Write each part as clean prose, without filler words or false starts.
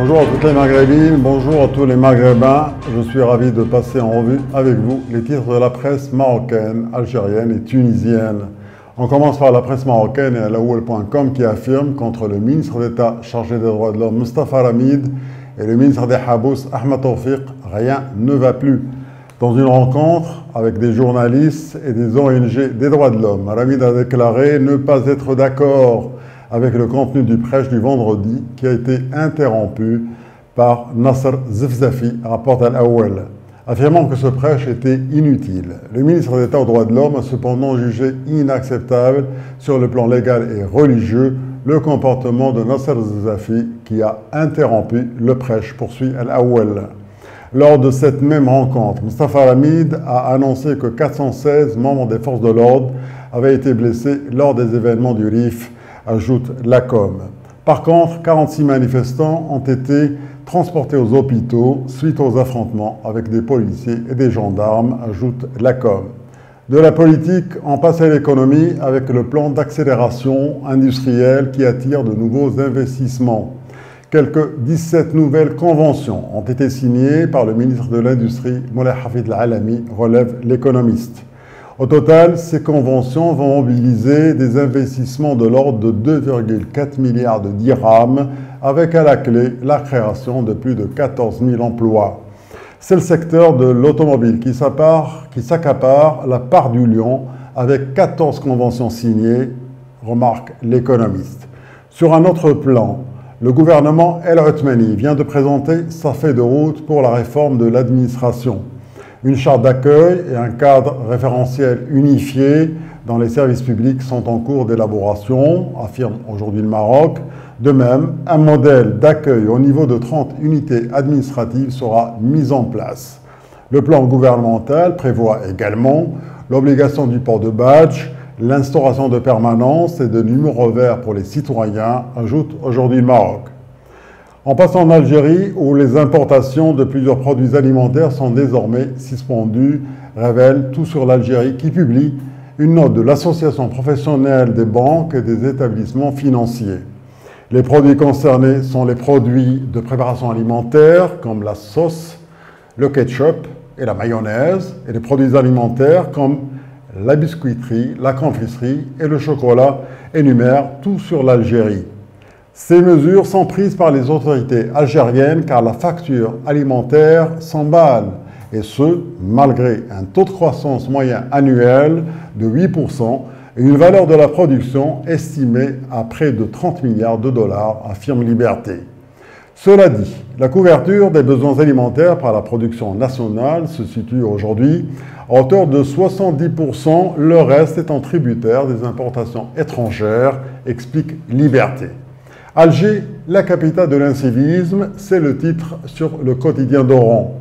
Bonjour à toutes les Maghrébines, bonjour à tous les Maghrébins. Je suis ravi de passer en revue avec vous les titres de la presse marocaine, algérienne et tunisienne. On commence par la presse marocaine et Al-Awwal.com qui affirme qu'entre le ministre d'État chargé des droits de l'homme Mustafa Ramid et le ministre des Habous Ahmed Tawfiq, rien ne va plus. Dans une rencontre avec des journalistes et des ONG des droits de l'homme, Ramid a déclaré ne pas être d'accord avec le contenu du prêche du vendredi qui a été interrompu par Nasser Zefzafi, rapporte Al-Awwal, affirmant que ce prêche était inutile. Le ministre d'État aux droits de l'homme a cependant jugé inacceptable sur le plan légal et religieux le comportement de Nasser Zefzafi qui a interrompu le prêche, poursuit Al-Awwal. Lors de cette même rencontre, Mustafa Ramid a annoncé que 416 membres des forces de l'ordre avaient été blessés lors des événements du RIF, ajoute l'ACOM. Par contre, 46 manifestants ont été transportés aux hôpitaux suite aux affrontements avec des policiers et des gendarmes, ajoute l'ACOM. De la politique, on passe à l'économie avec le plan d'accélération industrielle qui attire de nouveaux investissements. Quelques 17 nouvelles conventions ont été signées par le ministre de l'Industrie, Moulay Hafid Al-Alami, relève l'économiste. Au total, ces conventions vont mobiliser des investissements de l'ordre de 2,4 milliards de dirhams, avec à la clé la création de plus de 14 000 emplois. C'est le secteur de l'automobile qui s'accapare la part du lion, avec 14 conventions signées, remarque l'économiste. Sur un autre plan, le gouvernement El Othmani vient de présenter sa feuille de route pour la réforme de l'administration. Une charte d'accueil et un cadre référentiel unifié dans les services publics sont en cours d'élaboration, affirme aujourd'hui le Maroc. De même, un modèle d'accueil au niveau de 30 unités administratives sera mis en place. Le plan gouvernemental prévoit également l'obligation du port de badge, l'instauration de permanence et de numéros verts pour les citoyens, ajoute aujourd'hui le Maroc. En passant en Algérie, où les importations de plusieurs produits alimentaires sont désormais suspendues, révèle Tout sur l'Algérie qui publie une note de l'Association professionnelle des banques et des établissements financiers. Les produits concernés sont les produits de préparation alimentaire comme la sauce, le ketchup et la mayonnaise, et les produits alimentaires comme la biscuiterie, la confiserie et le chocolat, énumère Tout sur l'Algérie. Ces mesures sont prises par les autorités algériennes car la facture alimentaire s'emballe, et ce, malgré un taux de croissance moyen annuel de 8% et une valeur de la production estimée à près de 30 milliards de dollars, affirme Liberté. Cela dit, la couverture des besoins alimentaires par la production nationale se situe aujourd'hui à hauteur de 70%, le reste étant tributaire des importations étrangères, explique Liberté. Alger, la capitale de l'incivisme, c'est le titre sur le quotidien d'Oran.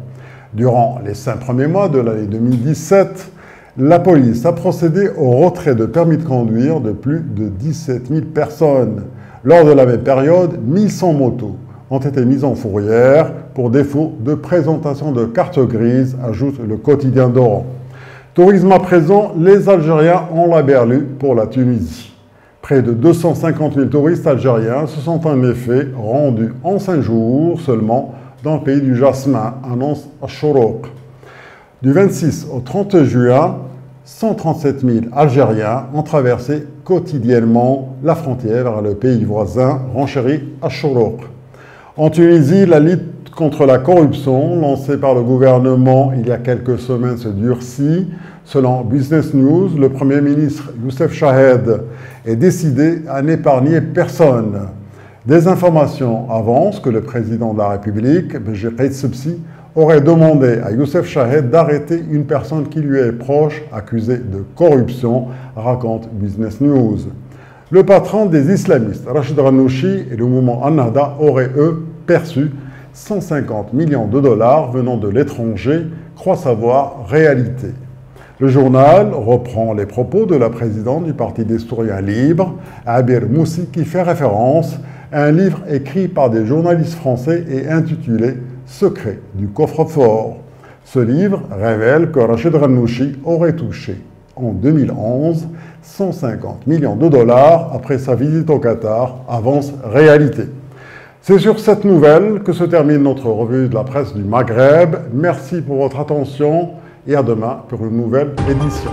Durant les 5 premiers mois de l'année 2017, la police a procédé au retrait de permis de conduire de plus de 17 000 personnes. Lors de la même période, 1100 motos ont été mises en fourrière pour défaut de présentation de carte grise, ajoute le quotidien d'Oran. Tourisme à présent, les Algériens ont la berlue pour la Tunisie. Près de 250 000 touristes algériens se sont en effet rendus en 5 jours seulement dans le pays du jasmin, annonce Chourouk. Du 26 au 30 juin, 137 000 Algériens ont traversé quotidiennement la frontière vers le pays voisin, renchérit Chourouk. En Tunisie, la lutte contre la corruption lancée par le gouvernement il y a quelques semaines se durcit. Selon Business News, le Premier ministre Youssef Chahed est décidé à n'épargner personne. Des informations avancent que le président de la République, Béji Caïd Sebsi, aurait demandé à Youssef Chahed d'arrêter une personne qui lui est proche, accusée de corruption, raconte Business News. Le patron des islamistes, Rachid Ghannouchi, et le mouvement Ennahda auraient, eux, perçu 150 millions de dollars venant de l'étranger, croit savoir réalité. Le journal reprend les propos de la présidente du Parti des Stouriens libres, Abir Moussi, qui fait référence à un livre écrit par des journalistes français et intitulé « Secret du coffre-fort ». Ce livre révèle que Rachid Ghannouchi aurait touché en 2011 150 millions de dollars après sa visite au Qatar, avance réalité. C'est sur cette nouvelle que se termine notre revue de la presse du Maghreb. Merci pour votre attention et à demain pour une nouvelle édition.